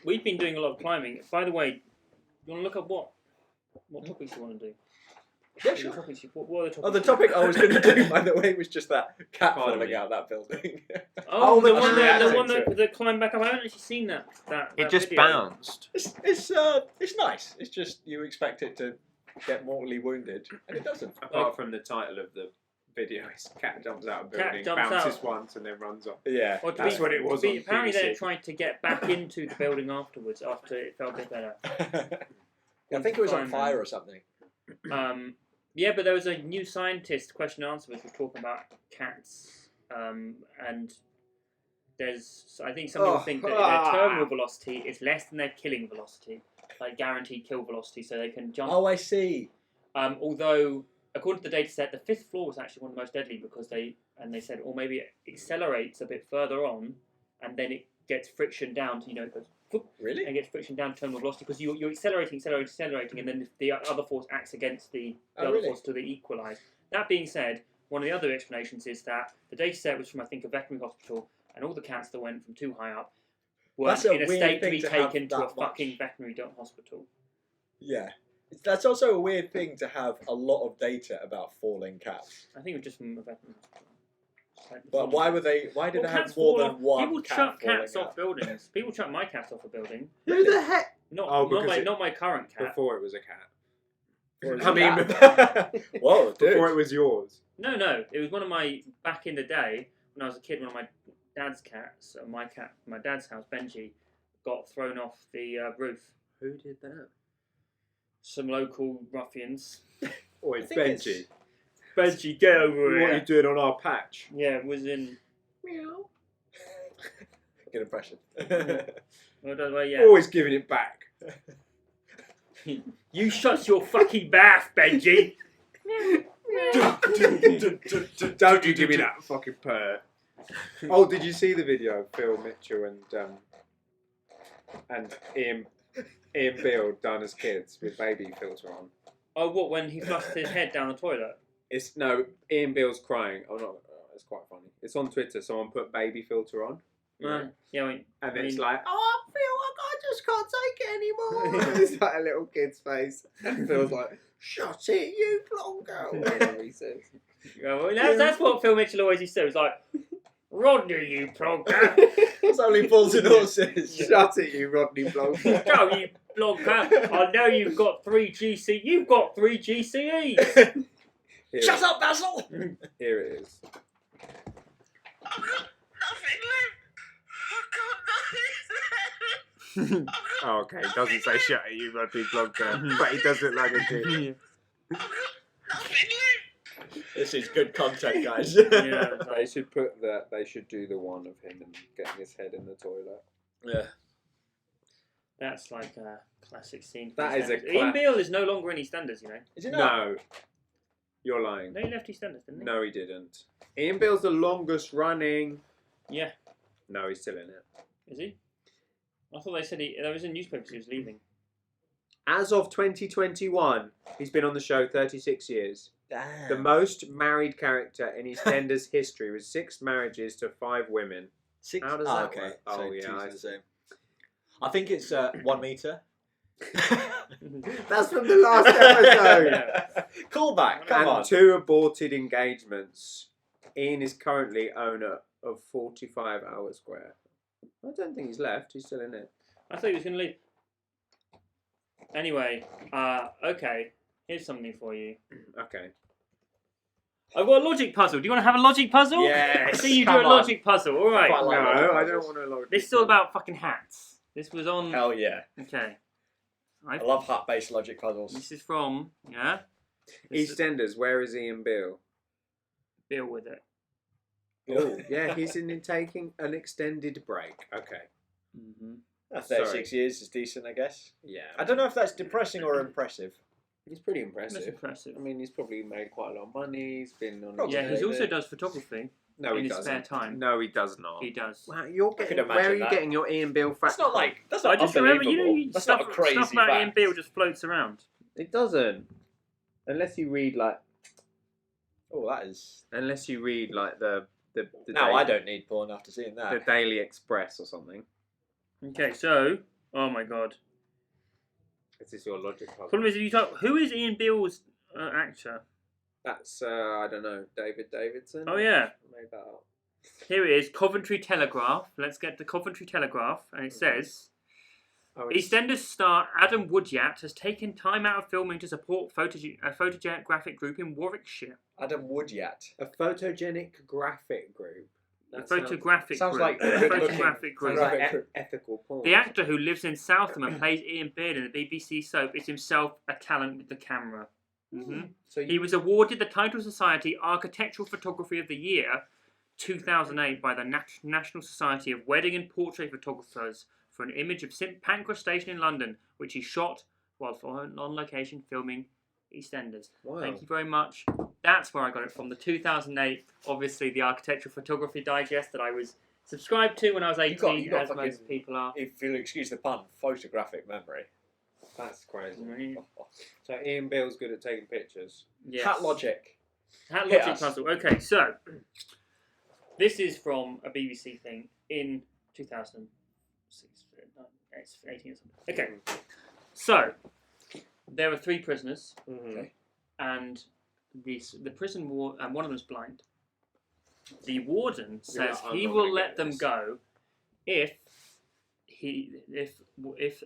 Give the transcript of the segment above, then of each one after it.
We've been doing a lot of climbing. By the way, you want to look up what topics you want to do? Yeah, sure. What are the topics? Oh, the topic I was going to do, by the way, was just that cat falling out of that building. The one that climbed back up. I haven't actually seen that It just video. bounced. It's nice. It's just you expect it to get mortally wounded, and it doesn't. Apart from the title of the video, it's cat jumps out of building, bounces once, and then runs off. Yeah, Well, that's what it was. Apparently, they tried to get back into the building afterwards after it felt a bit better. I think it was on fire or something. Yeah, but there was a new scientist question and answer which was talking about cats, and there's I think some people think that their terminal velocity is less than their killing velocity, like guaranteed kill velocity, so they can jump. Oh, I see. Although, according to the data set, the 5th floor was actually one of the most deadly because they said, or maybe it accelerates a bit further on, and then it gets friction down to it goes. Really? And gets friction down to terminal velocity because you're accelerating, and then the other force acts against the other force to the equalise. That being said, one of the other explanations is that the data set was from, I think, a veterinary hospital, and all the cats that went from too high up were in a state to be taken to a fucking veterinary hospital. Yeah. That's also a weird thing to have a lot of data about falling cats. I think it was just from a veterinary hospital. But why did they have more than one People cat chuck falling cats off buildings. People chuck my cats off a building. Who the heck? Not my current cat. Before it was a cat. Whoa, dude. Before it was yours. No. It was one of my, back in the day, when I was a kid, one of my dad's cats, my dad's house, Benji, got thrown off the roof. Who did that? Some local ruffians. Oh, it's Benji. Benji, get over here. What are you doing on our patch? Yeah, it was in... Meow. Good impression. Always giving it back. You shut your fucking mouth, Benji. Don't you give me that fucking purr. Oh, did you see the video of Phil Mitchell and Ian Beale done as kids with baby filter on? Oh, what, when he flushed his head down the toilet? Ian Beale's crying. Oh no, it's quite funny. It's on Twitter. Someone put baby filter on. It's like, oh, I just can't take it anymore. It's like a little kid's face, and Phil's like, shut it, you blonde girl. Whatever he says. That's what Phil Mitchell always used to say. It was like, Rodney, you plonker. It's only balls and horses. Shut it, you Rodney plonker. Go, you plonker. I know you've got 3 GC. You've got 3 GCEs. Shut up, Basil! Here it is. I've got nothing left. Oh, okay, he doesn't say shut it, you Rodney plonker, but he does look like a kid. I've got nothing left. This is good content, guys. Yeah, They should put that. They should do the one of him and getting his head in the toilet. Yeah. That's like a classic scene. That is a Ian Beale is no longer in EastEnders, you know. Is it not? No, you're lying. No, he left EastEnders, didn't he? No, he didn't. Ian Beale's the longest running. Yeah. No, he's still in it. Is he? I thought they said there was in newspapers he was leaving. As of 2021, he's been on the show 36 years. Damn. The most married character in EastEnders history was 6 marriages to 5 women. 6. How does that okay. work? So Oh, yeah, two's the same. I think it's 1 meter. That's from the last episode. Yeah. Callback. Come And on. 2 aborted engagements. Ian is currently owner of 45 Hour Square. I don't think he's left. He's still in it. I thought he was going to leave. Anyway, okay. Here's something for you. Okay. I've got a logic puzzle. Do you want to have a logic puzzle? Yes, I see you do come a on. logic puzzle. All right. Quite like No, logic I puzzles. don't want to load. This is all about fucking hats. This was on... Hell yeah. Okay. I love hat-based logic puzzles. This is from... Yeah? This is- EastEnders, where is Ian Beale? Deal with it. Oh, yeah, he's taking an extended break. Okay. Mm-hmm. 36 years is decent, I guess. Yeah. I don't know if that's depressing or impressive. He's pretty That's impressive. impressive. I mean, he's probably made quite a lot of money. He's been on. Probably. Yeah, he also does photography No, in he his doesn't. spare time. No, he does not. He does. Wow, you're I could getting. Where are imagine you that. getting your Ian Beale fact? That's not like that's I not just remember, unbelievable. That's not a crazy stuff about fact. Ian Beale just floats around. It doesn't. Unless you read like. Oh, that is. Unless you read like the. No, I don't need porn after seeing The that. Daily Express or something. Okay, so Oh my god. Is this your logic puzzle? Problem is, if you talk, who is Ian Beale's actor? That's I don't know, David Davidson. Oh yeah, Made that up. here it is. Coventry Telegraph. Let's get the Coventry Telegraph, and it says. Oh, it's- EastEnders star Adam Woodyat has taken time out of filming to support a photographic group in Warwickshire. Adam Woodyat. a photogenic graphic group. A That photographic sounds group. like A good-looking- photographic group. sounds like Graphic- ethical porn. The actor who lives in Southam and plays Ian Beard in the BBC soap is himself a talent with the camera. So He was awarded the Title Society Architectural Photography of the Year 2008 by the National Society of Wedding and Portrait Photographers for an image of St Pancras Station in London, which he shot while on location filming EastEnders. Wow. Thank you very much. That's where I got it from. The 2008, obviously the Architectural Photography Digest that I was subscribed to when I was 18, You got as most fucking- people are. If you'll excuse the pun, photographic memory. That's crazy. Right. So Ian Beale's good at taking pictures. Yes. Cat logic. Hat Hit logic us. puzzle. Okay, so this is from a BBC thing in 2006, 18 or something. Okay, so there are 3 prisoners, Okay. and the prison ward, and one of them's blind. The warden says I'm he not will gonna let get them this. go if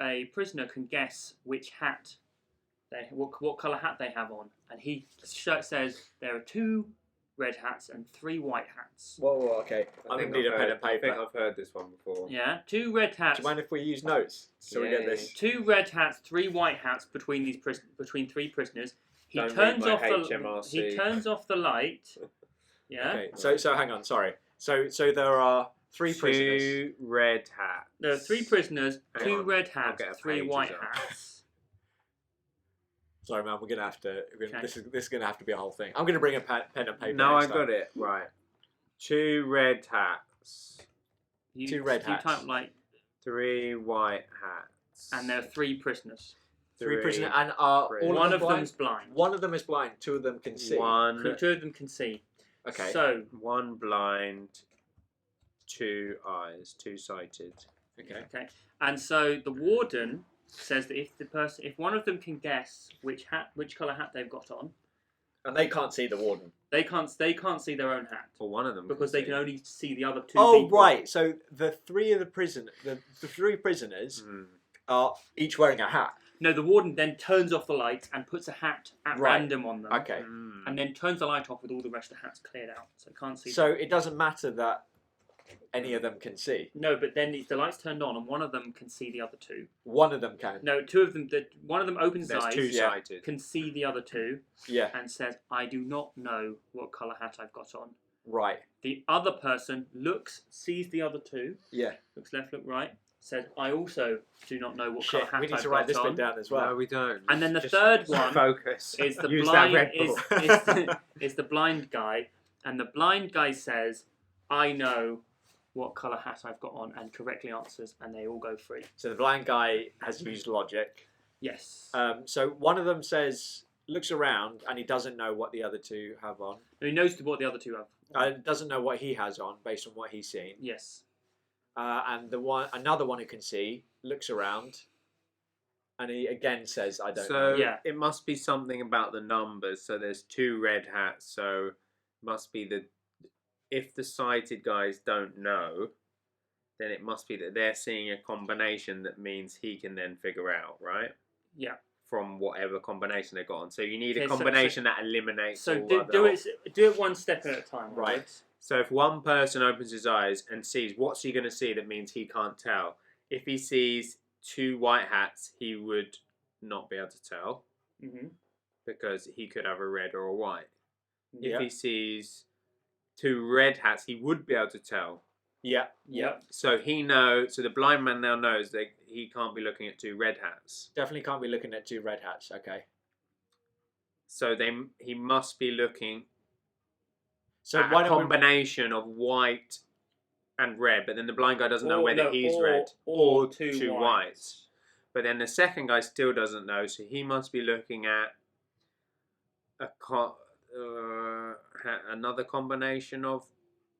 a prisoner can guess which hat what colour hat they have on, and he says there are 2 red hats and 3 white hats. Whoa, okay. I'm going to need a pen and I think paper. I've heard this one before. Yeah, 2 red hats. Do you mind if we use notes so we get Yeah. this? 2 red hats, 3 white hats between these between 3 prisoners. He Don't read turns my off the HMRC. he turns off the light. Yeah. Okay, so hang on, sorry. So there are 3 prisoners. 2 red hats. There are 3 prisoners, Hang 2 on, red I'll hats, get a 3 pages white up. hats. Sorry, man, we're gonna have to. Okay. This is gonna have to be a whole thing. I'm gonna bring a pen and paper. No, I next got time. it. Right. 2 red hats. You, 2 red you hats. type like, 3 white hats. and there are 3 prisoners. 3 prisoners, 3 and are prisoners. all One of of them blind? them's blind. One of them is blind. 2 of them can see. 1 2 of them can see. Okay. So 1 blind, 2 eyes, 2 sighted. Okay. okay, and so the warden says that if one of them can guess which colour hat they've got on, And they can't see the warden. they can't see their own hat Or one of them. because can they see. can only see the other 2 Oh people. right. So the 3 prisoners Hmm. are each wearing a hat. No, the warden then turns off the light and puts a hat at Right. random on them. Okay. Hmm. And then turns the light off with all the rest of the hats cleared out, so can't see. So it doesn't matter that any of them can see. No, but then the light's turned on and one of them can see the other 2. One of them can. No, 2 of them. One of them opens his There's eyes, 2 yeah. sighted. can see the other 2, Yeah. and says, "I do not know what colour hat I've got on." Right. The other person sees the other 2, Yeah. looks left, look right, says, "I also do not know what Shit. colour hat We need I've to write got this on." bit down as No, well. we don't. And then the Just third one focus. Is the Use blind that Red Bull. is the blind guy, and the blind guy says, "I know what colour hat I've got on," and correctly answers, and they all go free. So the blind guy has used logic. Yes. So one of them looks around, and he doesn't know what the other 2 have on. he knows what the other 2 have. Doesn't know what he has on based on what he's seen. Yes. And another one who can see looks around, and he again says, "I don't know." So Yeah. it must be something about the numbers. So there's 2 red hats. So it must be if the sighted guys don't know, then it must be that they're seeing a combination that means he can then figure out, right? Yeah. From whatever combination they've got on. So you need Okay, a so- combination that eliminates So all do other it one step at a time. Right. So if one person opens his eyes and sees, what's he going to see that means he can't tell? If he sees 2 white hats, he would not be able to tell Mm-hmm. because he could have a red or a white. Yeah. If he sees 2 red hats, he would be able to tell. Yeah. Yep. So the blind man now knows that he can't be looking at 2 red hats. Definitely can't be looking at 2 red hats. Okay. So he must be looking So at why a don't we? combination of white and red, but then the blind guy doesn't know whether he's red or or 2 2 whites. But then the second guy still doesn't know, so he must be looking at another combination of.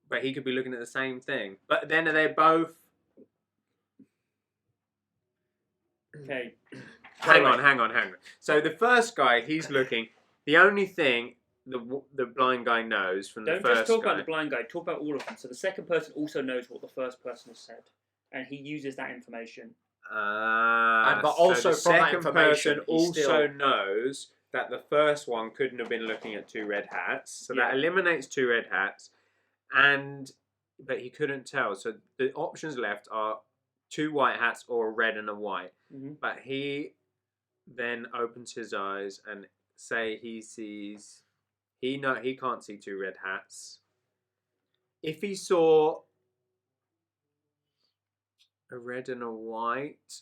But he could be looking at the same thing. But then are they both? Okay. Hang on. So the first guy, he's looking. The only thing the blind guy knows from the Don't first just talk guy. about the blind guy. Talk about all of them. So the second person also knows what the first person has said, and he uses that information. But So also the from that second information, person he also still- knows that the first one couldn't have been looking at 2 red hats. So that Yeah. eliminates 2 red hats, but he couldn't tell. So the options left are 2 white hats or a red and a white. Mm-hmm. But he then opens his eyes and say he sees. He can't see 2 red hats. If he saw a red and a white.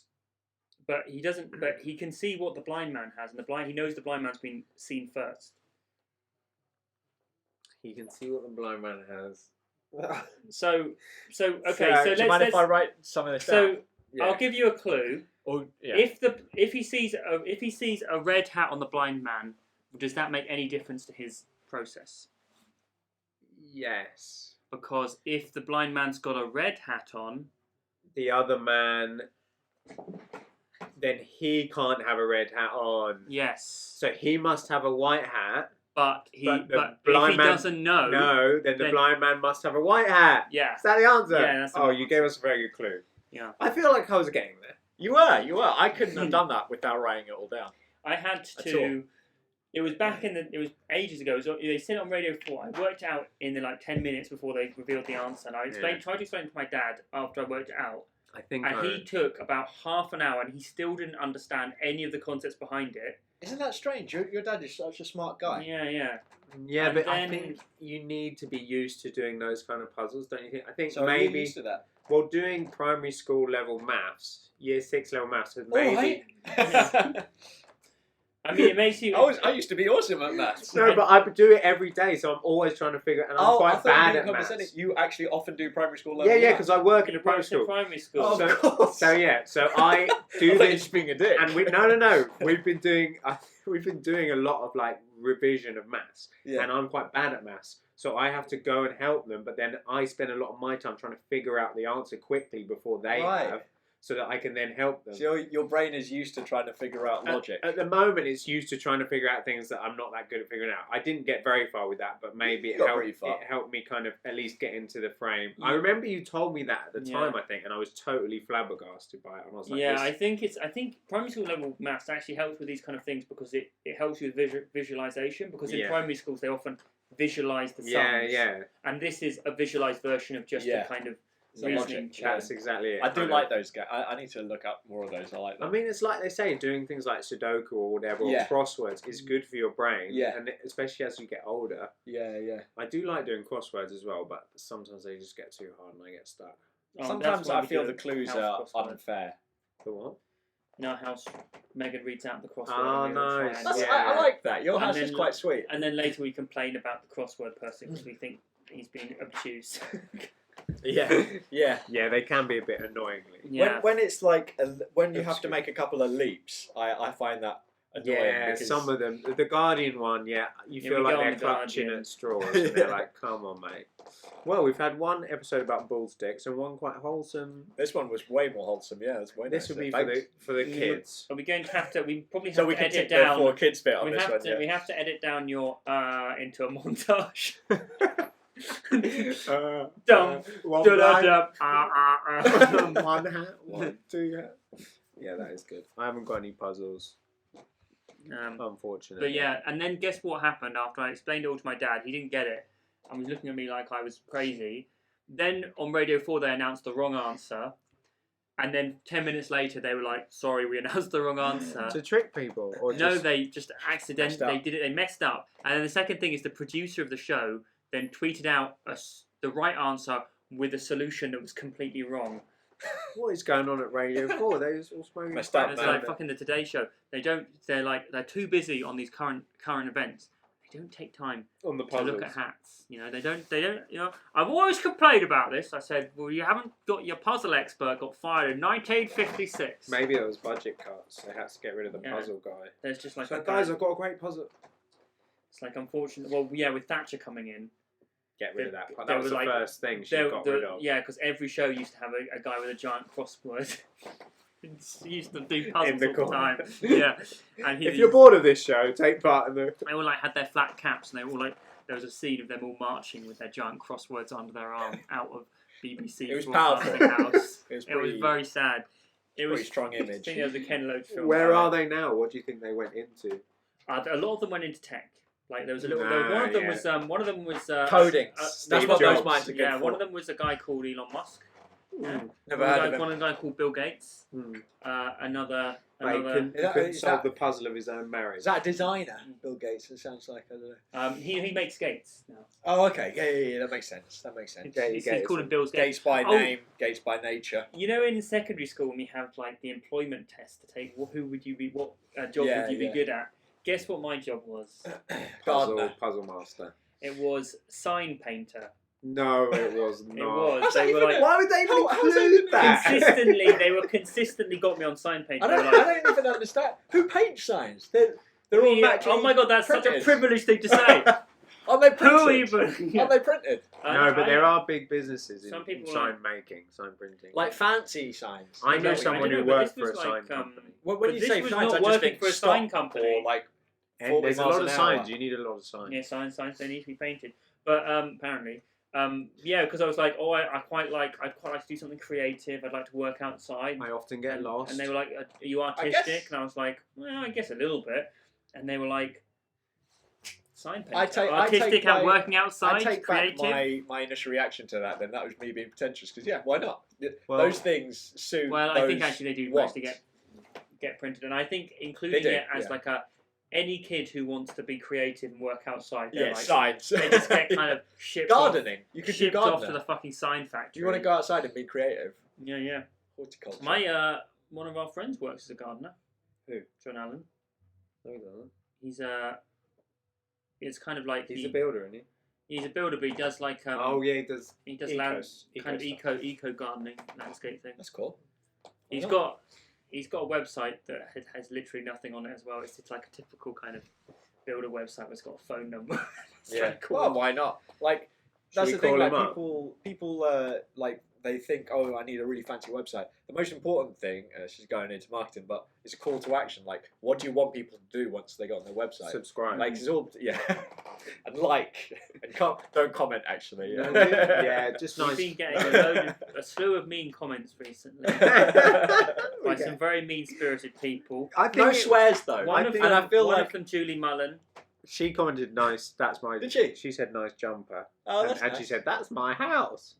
But he doesn't. But he can see what the blind man has, and he knows the blind man's been seen first. He can see what the blind man has. So okay. do you mind if I write some of this down? I'll give you a clue. Or, yeah. If he sees a red hat on the blind man, does that make any difference to his process? Yes. Because if the blind man's got a red hat on, The other man, then he can't have a red hat on. yes. So he must have a white hat. But the if blind he man- doesn't know, No, then the then- blind man must have a white hat. yeah, Is that the answer? Yeah, that's the Oh, answer. you gave us a very good clue. Yeah. I feel like I was getting there. You were. I couldn't have done that without writing it all down. I had At to. It was ages ago. So they said it on Radio 4. I worked out in the 10 minutes before they revealed the answer, and I tried to explain to my dad after I worked it out. I think. And he took about half an hour, and he still didn't understand any of the concepts behind it. Isn't that strange? Your dad is such a smart guy. Yeah. Yeah, And but I then- think you need to be used to doing those kind of puzzles, don't you think? I think So are you maybe. used to that? Well, doing primary school level maths, year 6 level maths, has All maybe. right. I mean, it makes you. I used to be awesome at maths. No, but I do it every day, so I'm always trying to figure. And I'm I quite thought bad you at didn't maths. condescending. You actually often do primary school level. Yeah, maths. because I work in a You primary worked in school. primary school. Oh, So, of course. so I do I thought you this, just being a dick. and no. We've been doing a lot of revision of maths, Yeah. and I'm quite bad at maths, so I have to go and help them. But then I spend a lot of my time trying to figure out the answer quickly before they Right. have, so that I can then help them. So your brain is used to trying to figure out logic. At the moment, it's used to trying to figure out things that I'm not that good at figuring out. I didn't get very far with that, but maybe You it got helped, pretty far. it helped me kind of at least get into the frame. Yeah. I remember you told me that at the Yeah. time, I think, and I was totally flabbergasted by it. And I was like, Yeah, this- I think primary school level maths actually helps with these kind of things because it helps you with visualization. Because in Yeah. primary schools they often visualize the yeah, sums, yeah, and this is a visualized version of just Yeah. a kind of The reasoning logic, chain. that's exactly it. I do kind of. like those guys. I need to look up more of those. I like I them. mean, it's like they say, doing things like Sudoku or whatever, Yeah. or crosswords is good for your brain. Yeah. And especially as you get older. Yeah. I do like doing crosswords as well, but sometimes they just get too hard and I get stuck. Oh, Sometimes that's why I we feel do the clues house are crossword. unfair. The what? In our house, Megan reads out the crossword. Oh, and we all try nice. and- Yeah. I like that. Your And house is then- quite sweet. And then later we complain about the crossword person because we think he's being obtuse. Yeah. Yeah, they can be a bit annoyingly. Yeah. When it's like when you have to Obscure. make a couple of leaps, I find that annoying. Yeah, because some of them. The Guardian one, you Yeah, feel we like go on they're The clutching Guardian. at straws. And they're like, come on, mate. Well, we've had one episode about bull sticks and one quite wholesome. This one was way more wholesome. Yeah, it's way This nicer. would be Thanks. for the Yeah. kids. Are we going to have to? We probably have So we to can edit take the down. 4 kids bit on We this have one. to. Yeah. We have to edit down your into a montage. Dum, one Da-da-da, blind, one hat, 1, 2 hat. Yeah, that is good. I haven't got any puzzles, unfortunately. But yeah, and then guess what happened after I explained it all to my dad? He didn't get it and was looking at me like I was crazy. Then on Radio 4 they announced the wrong answer. And then 10 minutes later they were like, sorry, we announced the wrong answer. To trick people, or No, just they just accidentally Messed up. they did it. They messed up. And then the second thing is the producer of the show then tweeted out the right answer with a solution that was completely wrong. what is going on at Radio 4? They just all smoking Messed crack up, It's man. like fucking the Today Show. They're too busy on these current events. They don't take time on the to puzzles. look at hats. You know, they don't. You know, I've always complained about this. I said, well, you haven't got your puzzle expert got fired in 1956. Maybe it was budget cuts. They had to get rid of the Yeah. puzzle guy. There's just like So, a guys, I've got a great puzzle. It's like unfortunate. Well, yeah, with Thatcher coming in, Get rid of that. There That was was the like- first thing she got rid of. yeah, because every show used to have a guy with a giant crossword. He used to do puzzles In the all the time. corner. Yeah, and If you're bored of this show, take part in the. they all like had their flat caps, and they were all like there was a scene of them all marching with their giant crosswords under their arm out of BBC It was Broadcasting powerful. House. It was It was pretty- very sad. It was Pretty strong I image. think there was a Ken Loach film. Where about are it. they now? What do you think they went into? A lot of them went into tech. Like there was a little. Ah, one of them yeah. was. One of them was. Coding. That's Steve what Jobs. those minds are good Yeah, for. one of them was a guy called Elon Musk. Yeah. Never heard of him. One guy called Bill Gates. Is Another. He that- couldn't is solve that- the puzzle of his own marriage. Is that a designer? Bill Gates. It sounds like I don't know. He makes skates now. Oh, okay. Yeah. That makes sense. That makes sense. Yeah, He's Gates. called him Bill's Gates. Gates by Oh. name, Gates by nature. You know, in secondary school, when we have like the employment test to take, who would you be? What job Yeah, would you be yeah. good at? Guess what my job was? Gardener. Puzzle master. It was sign painter. No, it was not. It was. How's that They were even like Why would they even How- how's that include even- that? consistently got me on sign painting. I They were like, don't even understand. Who paints signs? They're all yeah, naturally oh my god, that's such a printed. privileged thing to say. Aren't they Who printed? even? Aren't they printed? No, but there are big businesses in Some people sign making, sign printing. Like fancy signs. I No, know I someone don't who know, but worked this for a was sign like, company. When But you this say was signs, not I just working think for a stop sign company. or like And 40 there's a miles lot of an signs. hour. You need a lot of signs. Yeah, signs they need to be painted. But apparently, yeah, because I was like, I'd quite like to do something creative. I'd like to work outside. I often get lost. And they were like, "Are you artistic?" And I was like, "Well, I guess a little bit." And they were like, "Sign painter, artistic and working outside, I take creative." back my initial reaction to that. Then that was me being pretentious because yeah, why not? Well- Those things suit. Well, I think those actually they do wants. actually get printed, and I think including do, it as yeah. like any kid who wants to be creative and work outside, they're Yeah, like, signs. they just get kind of shipped off, gardening. You could do shipped off to gardening. the fucking sign factory. Do you want to go outside and be creative? Yeah. Horticulture. My one of our friends works as a gardener. Who? John Allen. No, he doesn't. He's it's kind of like He's a builder, isn't he? he's a builder, but he does like Oh yeah, he does. he does eco- kind of stuff. eco gardening landscape thing. That's cool. He's Why got a website that has literally nothing on it as well. It's just like a typical kind of builder website where it's got a phone number. It's Yeah. very cool. Well, why not? Like Should that's we the thing. call Like him up? people like they think, oh, I need a really fancy website. The most important thing, she's going into marketing, but it's a call to action. Like, what do you want people to do once they go on their website? Subscribe. Like, it's all and and don't comment actually. No, yeah, just We've nice. been getting a slew of mean comments recently by some very mean-spirited people. I think No it- swears though. One of and them, I feel one like of them, Julie Mullen. she commented nice. That's my. Did she? She said nice jumper. oh, that's and nice. she said that's my house.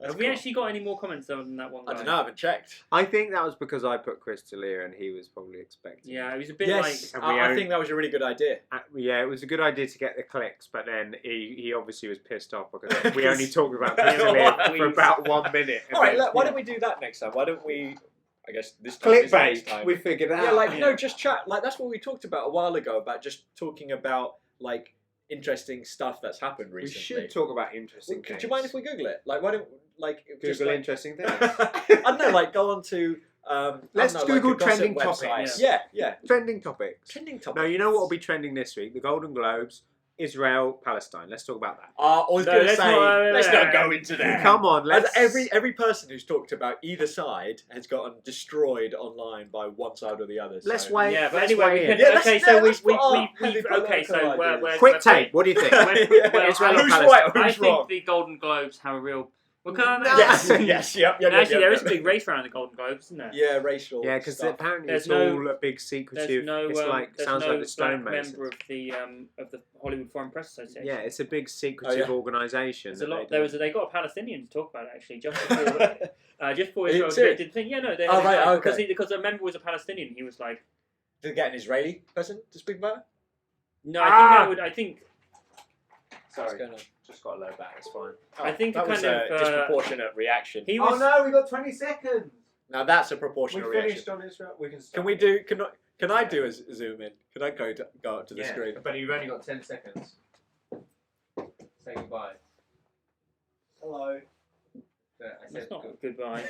That's Have we cool. actually got any more comments other than that one guy? I don't know. I haven't checked. I think that was because I put Chris D'Elia and he was probably expecting. Yeah, it was a bit Yes, And we I own- think that was a really good idea. Yeah, it was a good idea to get the clicks, but then he obviously was pissed off because we only talked about Chris D'Elia for about 1 minute. and All right, then- look, why don't we do that next time? Why don't we? I guess this time is next Clickbait. time. We figured out. Yeah, like Yeah. no, just chat. Like that's what we talked about a while ago about just talking about like interesting stuff that's happened we recently. should talk about interesting Well, things. do you mind if we Google it? Like, why don't like just, Google like, interesting things? I don't know, like go on to Let's I don't know, like, Google a gossip trending website. topics. Yeah. Trending topics. Trending topics. No, you know what will be trending this week? The Golden Globes, Israel, Palestine. Let's talk about that. I was No, going to let's say, not- let's not go into that. Come on, As let's. every person who's talked about either side has gotten destroyed online by one side or the other. Let's so. wait. Yeah, but let's anyway, weigh we in. can, Yeah, let's- okay, yeah, so let's we've put our okay, political so ideas. Quick take. What do you think? Well, Israel or Who's Palestine? right? I Who's think wrong? the Golden Globes have a real. Well, Yes, yes, yep. actually, there is a big race around the Golden Globes, isn't there? Yeah, racial. Yeah, because stuff. apparently There's it's no- all a big There's secretive. no, it's like there's sounds no like the black stonemasons. member of the Hollywood Foreign Press Association. Yeah, it's a big secretive yeah. organisation. There's a that lot. they do. They got a Palestinian to talk about it actually just before Are you Israel serious? did the thing. Yeah, no, they Oh, right, because okay. because a member was a Palestinian. He was like, Did they get an Israeli person to speak about it? no, I think that would. I think What's Sorry, going on? just got low back. It's fine. I think that the was kind a of, disproportionate reaction. he was. no, we got 20 seconds. Now that's a We proportional finished reaction. on Israel. We can. Can stop. we do? Can I do a zoom in? Can I go up to the Yeah, screen? but you've only got 10 seconds. Say goodbye. Hello. I That's said not good. goodbye.